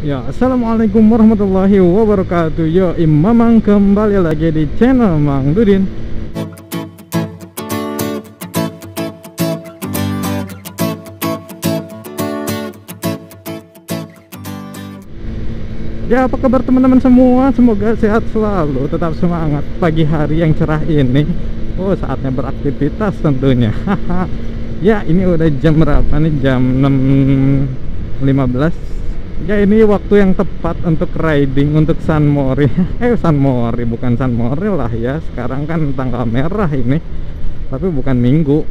Ya, assalamualaikum warahmatullahi wabarakatuh. Yo, Mamang kembali lagi di channel Mang Dudin. Ya, apa kabar teman-teman semua? Semoga sehat selalu, tetap semangat pagi hari yang cerah ini. Oh, saatnya beraktivitas tentunya. Ya, ini udah jam berapa nih? Jam 6.15. Ya, ini waktu yang tepat untuk riding untuk San Mori. San Mori bukan San Mori lah ya. Sekarang kan tanggal merah ini, tapi bukan minggu.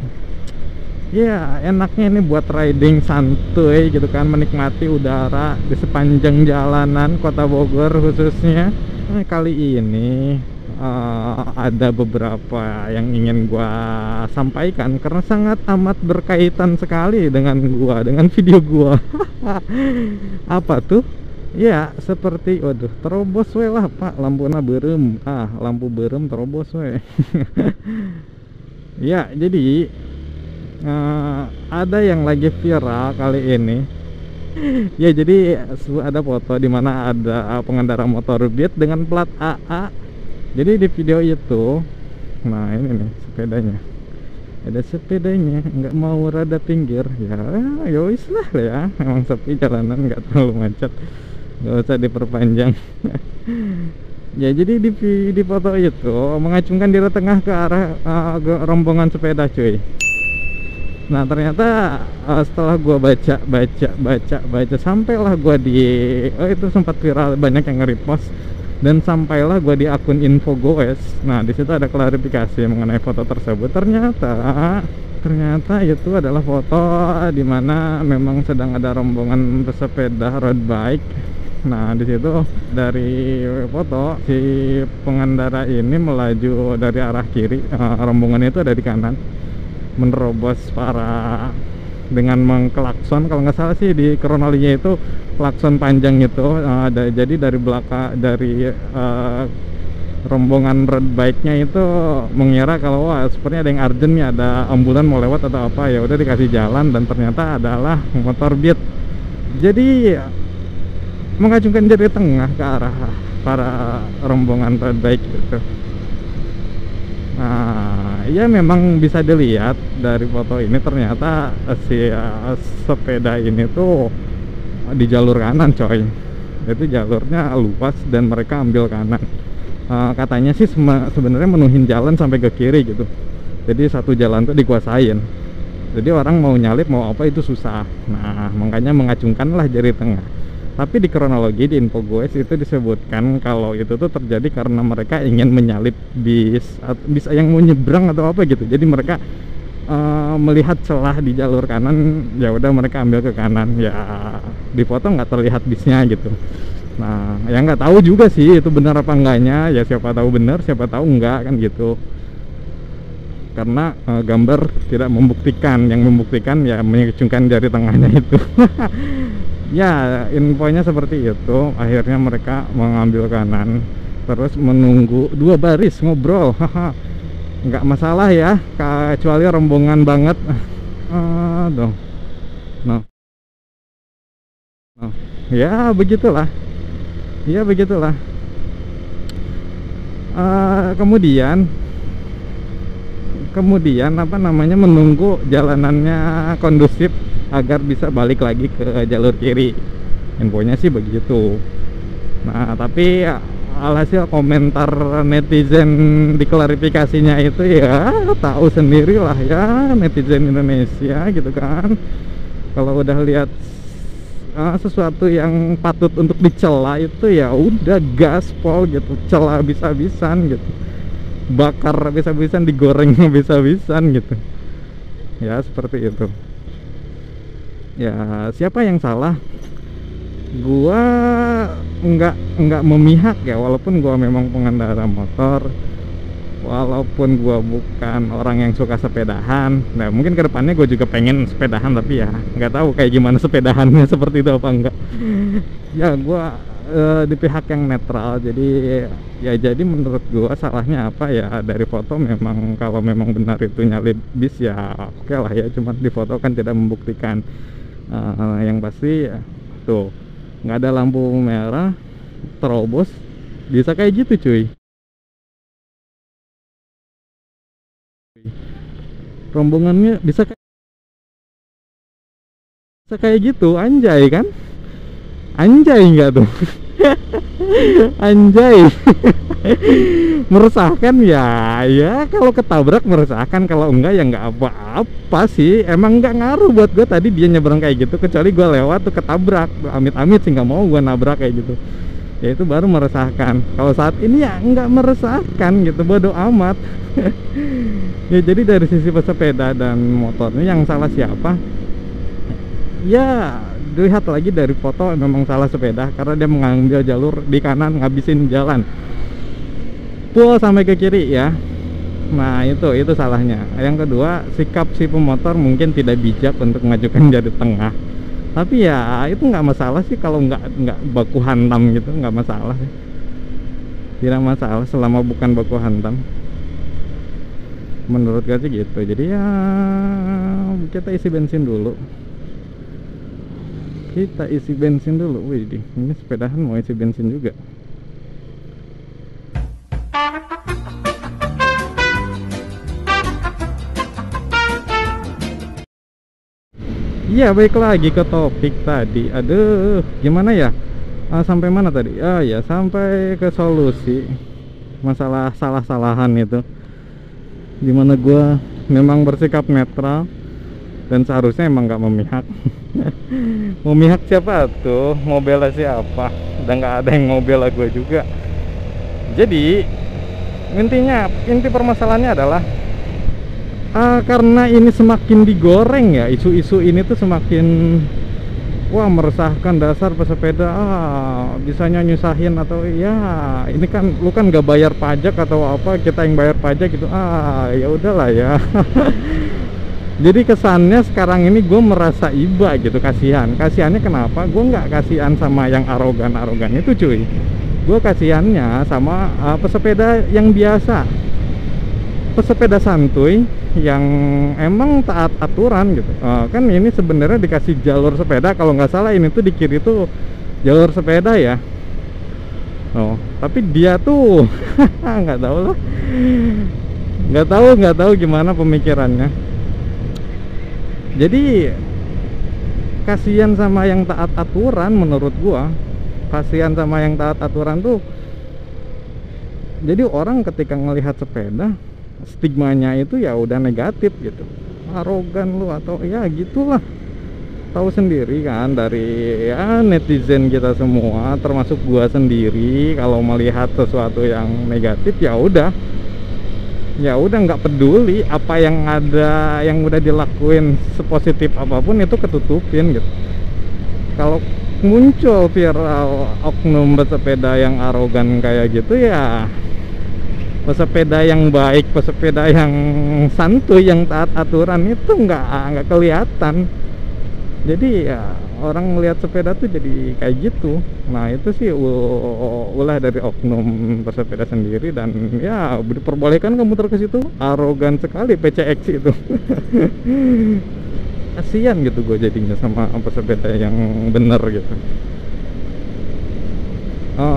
Ya, enaknya ini buat riding santuy gitu kan, menikmati udara di sepanjang jalanan Kota Bogor khususnya. Kali ini ada beberapa yang ingin gua sampaikan karena sangat amat berkaitan sekali dengan video gua. Apa tuh? Ya, seperti waduh, terobos we lah Pak, lampuna berem. Lampu berem terobos we. Ya, jadi ada yang lagi viral kali ini. Ya, jadi ada foto di mana ada pengendara motor Beat dengan plat AA. Jadi di video itu, nah ini nih sepedanya, ada sepedanya nggak mau rada pinggir. Ya wis lah ya, emang sepi jalanan, nggak terlalu macet, nggak usah diperpanjang. Ya, jadi di foto itu mengacungkan diri tengah ke arah rombongan sepeda cuy. Nah, ternyata setelah gua baca sampailah gua di itu sempat viral, banyak yang nge-repost, dan sampailah gua di akun Infogoes. Nah, di situ ada klarifikasi mengenai foto tersebut. Ternyata itu adalah foto di mana memang sedang ada rombongan pesepeda road bike. Nah, di situ dari foto si pengendara ini melaju dari arah kiri, rombongan itu ada di kanan, menerobos dengan mengklakson. Kalau nggak salah sih di kronologinya itu klakson panjang itu, jadi dari belakang dari rombongan road bike-nya itu mengira kalau wah sepertinya ada yang urgent nih, ada ambulan mau lewat atau apa, ya udah dikasih jalan, dan ternyata adalah motor Beat. Jadi mengacungkan jari tengah ke arah para rombongan road bike gitu. Nah, ya memang bisa dilihat dari foto ini, ternyata si sepeda ini tuh di jalur kanan coy. Itu jalurnya luas dan mereka ambil kanan. Katanya sih sebenarnya menuhin jalan sampai ke kiri gitu. Jadi satu jalan tuh dikuasain. Jadi orang mau nyalip mau apa itu susah. Nah, makanya mengacungkanlah jari tengah. Tapi di kronologi di Infogoes itu disebutkan kalau itu tuh terjadi karena mereka ingin menyalip bis yang mau nyebrang atau apa gitu. Jadi mereka melihat celah di jalur kanan, ya udah mereka ambil ke kanan. Ya, di foto nggak terlihat bisnya gitu. Nah, yang nggak tahu juga sih itu benar apa enggaknya. Ya siapa tahu benar, siapa tahu enggak kan gitu. Karena gambar tidak membuktikan, yang membuktikan ya mengacungkan jari tengahnya itu. Ya, infonya seperti itu. Akhirnya mereka mengambil kanan, terus menunggu dua baris ngobrol. Nggak masalah ya, kecuali rombongan banget. Dong. No. No. Ya begitulah. Ya begitulah. Kemudian apa namanya, menunggu jalanannya kondusif agar bisa balik lagi ke jalur kiri. Infonya sih begitu. Nah, tapi alhasil komentar netizen di klarifikasinya itu ya tahu sendirilah ya, netizen Indonesia gitu kan. Kalau udah lihat sesuatu yang patut untuk dicela itu ya udah gaspol gitu, cela bisa-bisan gitu, bakar bisa-bisan, digoreng bisa-bisan gitu. Ya seperti itu. Ya, siapa yang salah? Gua nggak memihak ya, walaupun gua memang pengendara motor, walaupun gua bukan orang yang suka sepedahan. Nah, mungkin kedepannya gue juga pengen sepedahan, tapi ya nggak tahu kayak gimana sepedahannya, seperti itu apa enggak. Ya, gua di pihak yang netral. Jadi menurut gua salahnya apa ya, dari foto memang kalau memang benar itu nyalip bis ya oke lah ya, cuma di foto kan tidak membuktikan. Yang pasti ya, tuh nggak ada lampu merah, terobos, bisa kayak gitu cuy. Rombongannya bisa kayak gitu, anjay kan? Anjay nggak tuh? Anjay. Meresahkan ya, ya kalau ketabrak meresahkan, kalau enggak ya nggak apa-apa sih. Emang nggak ngaruh buat gue tadi dia nyebrang kayak gitu, kecuali gue lewat tuh ketabrak, amit-amit sih nggak mau gue nabrak kayak gitu, ya itu baru meresahkan. Kalau saat ini ya nggak meresahkan gitu, bodo amat. Ya jadi dari sisi pesepeda dan motornya, yang salah siapa? Ya dilihat lagi dari foto, memang salah sepeda karena dia mengambil jalur di kanan, ngabisin jalan full sampai ke kiri ya. Nah itu salahnya. Yang kedua, sikap si pemotor mungkin tidak bijak untuk mengajukan jadi tengah. Tapi ya itu nggak masalah sih, kalau nggak baku hantam gitu, nggak masalah sih. Tidak masalah selama bukan baku hantam, menurut gue sih gitu. Jadi ya kita isi bensin dulu. Wih, ini sepedahan mau isi bensin juga. Iya, balik lagi ke topik tadi. Aduh, gimana ya? Sampai mana tadi? Ya, sampai ke solusi masalah salah-salahan itu. Dimana gue memang bersikap netral dan seharusnya emang nggak memihak. Memihak siapa tuh? Mau bela siapa? Dan nggak ada yang mau bela gue juga. Jadi inti permasalahannya adalah karena ini semakin digoreng ya, isu-isu ini tuh semakin meresahkan. Dasar pesepeda bisanya nyusahin, atau ya ini kan lu kan gak bayar pajak atau apa, kita yang bayar pajak gitu. Ya udahlah ya. Jadi kesannya sekarang ini gue merasa iba gitu, kasihannya kenapa? Gue nggak kasihan sama yang arogan itu cuy. Gue kasihannya sama pesepeda yang biasa, pesepeda santuy yang emang taat aturan gitu. Kan ini sebenarnya dikasih jalur sepeda, kalau nggak salah ini tuh di kiri tuh jalur sepeda ya. Tapi dia tuh nggak tahu lah, nggak tahu gimana pemikirannya. Jadi kasihan sama yang taat aturan, menurut gua kasihan sama yang taat aturan tuh. Jadi orang ketika ngelihat sepeda, stigmanya itu ya udah negatif gitu, arogan lu atau ya gitulah. Tahu sendiri kan dari ya netizen kita semua, termasuk gua sendiri, kalau melihat sesuatu yang negatif ya udah nggak peduli apa yang ada, yang udah dilakuin sepositif apapun itu ketutupin gitu. Kalau muncul viral oknum pesepeda yang arogan kayak gitu, ya pesepeda yang baik, pesepeda yang santuy, yang taat aturan itu nggak kelihatan. Jadi ya orang ngelihat sepeda tuh jadi kayak gitu. Nah itu sih ulah dari oknum pesepeda sendiri, dan ya diperbolehkan kamu ke situ. Arogan sekali PCX itu. Kasian gitu gue jadinya sama pesepeda yang bener gitu.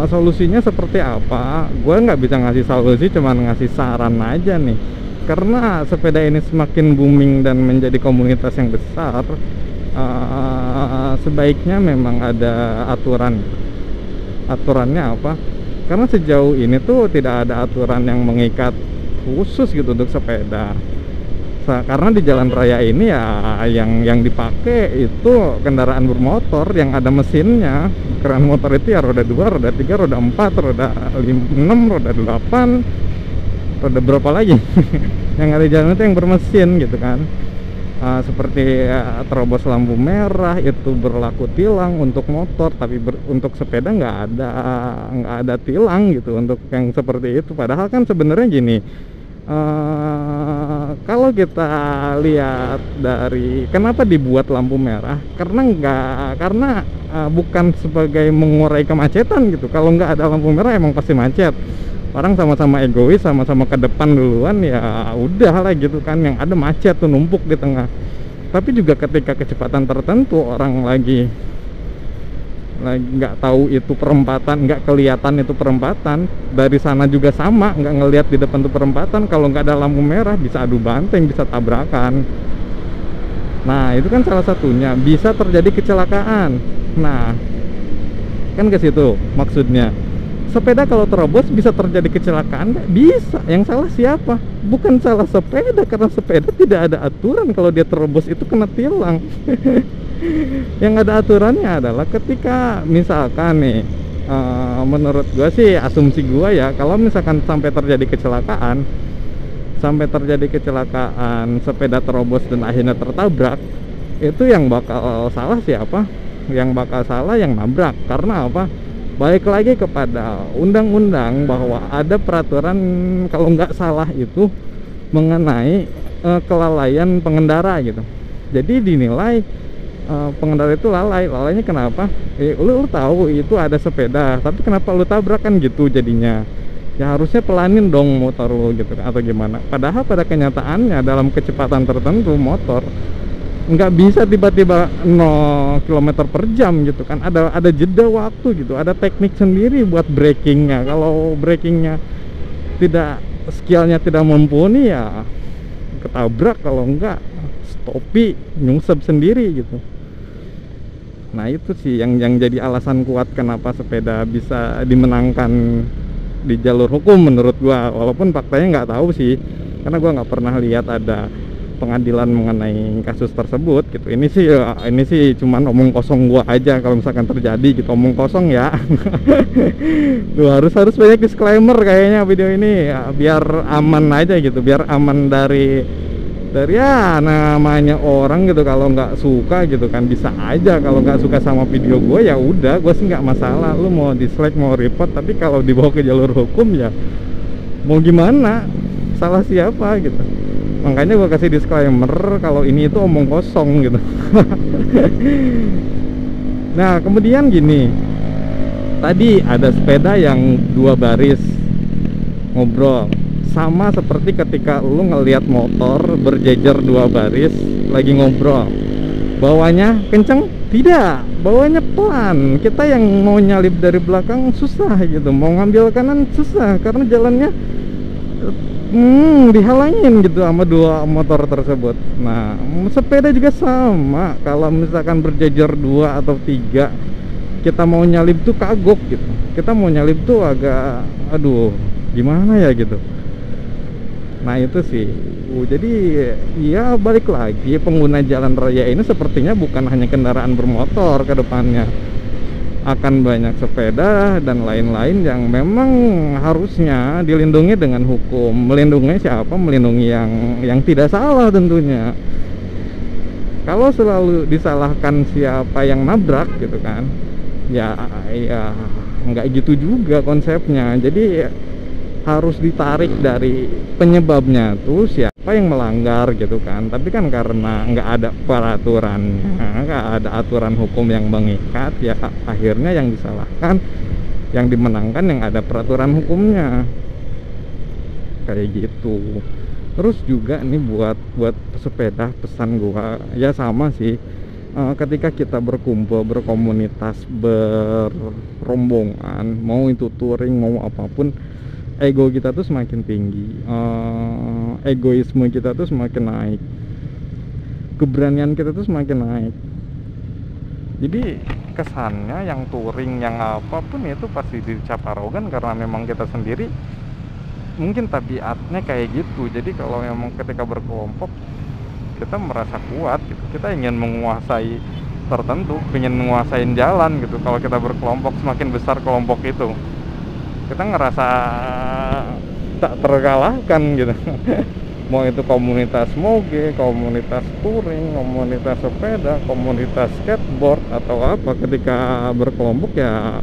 Solusinya seperti apa? Gue nggak bisa ngasih solusi, cuman ngasih saran aja nih. Karena sepeda ini semakin booming dan menjadi komunitas yang besar, sebaiknya memang ada aturannya apa? Karena sejauh ini tuh tidak ada aturan yang mengikat khusus gitu untuk sepeda. Karena di jalan raya ini ya yang dipakai itu kendaraan bermotor yang ada mesinnya. Kendaraan motor itu ya roda 2, roda 3, roda 4, roda 6, roda 8, roda berapa lagi. Yang ada di jalan itu yang bermesin gitu kan. Seperti terobos lampu merah itu berlaku tilang untuk motor, tapi untuk sepeda nggak ada tilang gitu untuk yang seperti itu. Padahal kan sebenarnya gini, kalau kita lihat dari kenapa dibuat lampu merah, karena bukan sebagai mengurai kemacetan gitu. Kalau nggak ada lampu merah emang pasti macet. Orang sama-sama egois, sama-sama ke depan duluan, ya udah lah gitu kan, yang ada macet tuh numpuk di tengah. Tapi juga ketika kecepatan tertentu orang lagi lagi nggak tahu itu perempatan, nggak kelihatan itu perempatan, dari sana juga sama, nggak ngelihat di depan itu perempatan. Kalau nggak ada lampu merah bisa adu banteng, bisa tabrakan. Nah itu kan salah satunya, bisa terjadi kecelakaan. Nah kan ke situ maksudnya, sepeda kalau terobos bisa terjadi kecelakaan nggak? Bisa. Yang salah siapa? Bukan salah sepeda, karena sepeda tidak ada aturan kalau dia terobos itu kena tilang. Yang ada aturannya adalah ketika misalkan nih, menurut gua sih, asumsi gua ya, kalau misalkan sampai terjadi kecelakaan, sepeda terobos dan akhirnya tertabrak, itu yang bakal salah siapa? Yang bakal salah yang nabrak. Karena apa? Balik lagi kepada undang-undang bahwa ada peraturan, kalau nggak salah itu mengenai kelalaian pengendara gitu. Jadi dinilai pengendara itu lalai. Lalainya kenapa? Lu tahu itu ada sepeda, tapi kenapa lu tabrak, kan gitu jadinya. Ya harusnya pelanin dong motor lu gitu kan, atau gimana. Padahal pada kenyataannya dalam kecepatan tertentu motor nggak bisa tiba-tiba 0 km per jam gitu kan. Ada jeda waktu gitu, ada teknik sendiri buat brakingnya. Kalau brakingnya tidak, skillnya tidak mumpuni, ya ketabrak. Kalau enggak, stopi, nyungsep sendiri gitu. Nah itu sih yang jadi alasan kuat kenapa sepeda bisa dimenangkan di jalur hukum menurut gua. Walaupun faktanya nggak tahu sih, karena gua nggak pernah lihat ada pengadilan mengenai kasus tersebut gitu. Ini sih cuman omong kosong gua aja. Kalau misalkan terjadi gitu, omong kosong ya. Tuh, harus banyak disclaimer kayaknya video ini ya, biar aman aja gitu, biar aman dari ya namanya orang gitu. Kalau nggak suka gitu kan, bisa aja. Kalau nggak suka sama video gue ya udah, gue sih nggak masalah. Lu mau dislike, mau report, tapi kalau dibawa ke jalur hukum ya mau gimana, salah siapa gitu. Makanya gue kasih disclaimer kalau ini itu omong kosong gitu. Nah kemudian gini, tadi ada sepeda yang 2 baris ngobrol, sama seperti ketika lu ngelihat motor berjejer 2 baris lagi ngobrol. Bawanya kenceng? Tidak, bawanya pelan. Kita yang mau nyalip dari belakang susah gitu, mau ngambil kanan susah karena jalannya dihalangin gitu sama 2 motor tersebut. Nah sepeda juga sama, kalau misalkan berjejer 2 atau 3, kita mau nyalip tuh kagok gitu. Kita mau nyalip tuh agak, aduh gimana ya gitu. Nah itu sih. Jadi ya balik lagi, pengguna jalan raya ini sepertinya bukan hanya kendaraan bermotor ke depannya. Akan banyak sepeda dan lain-lain yang memang harusnya dilindungi dengan hukum. Melindungi siapa? Melindungi yang tidak salah tentunya. Kalau selalu disalahkan siapa yang nabrak gitu kan, ya nggak gitu juga konsepnya. Jadi harus ditarik dari penyebabnya tuh siapa yang melanggar gitu kan. Tapi kan karena nggak ada peraturannya, nggak ada aturan hukum yang mengikat, ya akhirnya yang disalahkan, yang dimenangkan yang ada peraturan hukumnya, kayak gitu. Terus juga nih buat pesepeda, pesan gua ya sama sih. Ketika kita berkumpul, berkomunitas, berombongan, mau itu touring mau apapun, ego kita tuh semakin tinggi, egoisme kita tuh semakin naik, keberanian kita tuh semakin naik. Jadi kesannya yang touring, yang apapun itu pasti dicap arogan, karena memang kita sendiri mungkin tabiatnya kayak gitu. Jadi kalau memang ketika berkelompok kita merasa kuat gitu, kita ingin menguasai tertentu, ingin menguasain jalan gitu. Kalau kita berkelompok, semakin besar kelompok itu, kita ngerasa tak terkalahkan gitu. Mau itu komunitas moge, komunitas touring, komunitas sepeda, komunitas skateboard atau apa, ketika berkelompok ya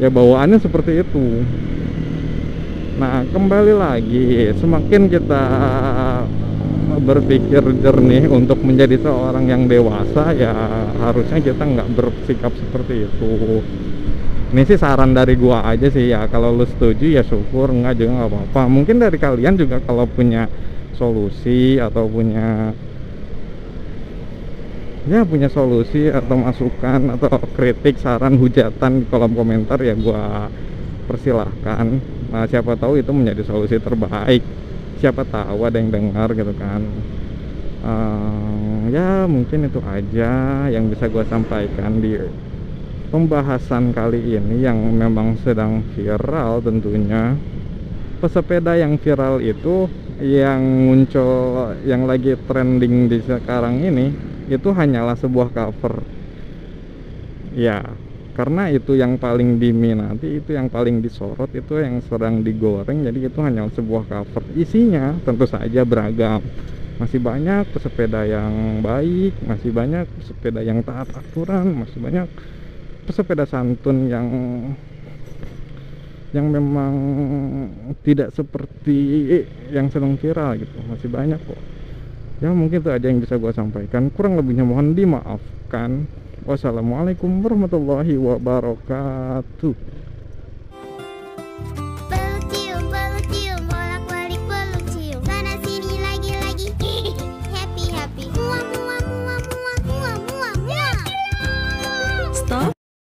bawaannya seperti itu. Nah kembali lagi, semakin kita berpikir jernih untuk menjadi seorang yang dewasa, ya harusnya kita nggak bersikap seperti itu. Ini sih saran dari gua aja sih ya. Kalau lu setuju ya syukur, enggak juga nggak apa-apa. Mungkin dari kalian juga kalau punya solusi atau punya ya punya solusi atau masukan atau kritik, saran, hujatan di kolom komentar, ya gua persilahkan. Nah, siapa tahu itu menjadi solusi terbaik, siapa tahu ada yang dengar gitu kan. Ya mungkin itu aja yang bisa gua sampaikan di pembahasan kali ini yang memang sedang viral tentunya. Pesepeda yang viral itu, yang muncul, yang lagi trending di sekarang ini, itu hanyalah sebuah cover. Ya, karena itu yang paling diminati, itu yang paling disorot, itu yang sedang digoreng, jadi itu hanya sebuah cover. Isinya tentu saja beragam. Masih banyak pesepeda yang baik, masih banyak pesepeda yang taat aturan, masih banyak pesepeda santun yang memang tidak seperti yang sedang viral gitu. Masih banyak kok. Ya mungkin itu aja yang bisa gua sampaikan, kurang lebihnya mohon dimaafkan. Wassalamualaikum warahmatullahi wabarakatuh.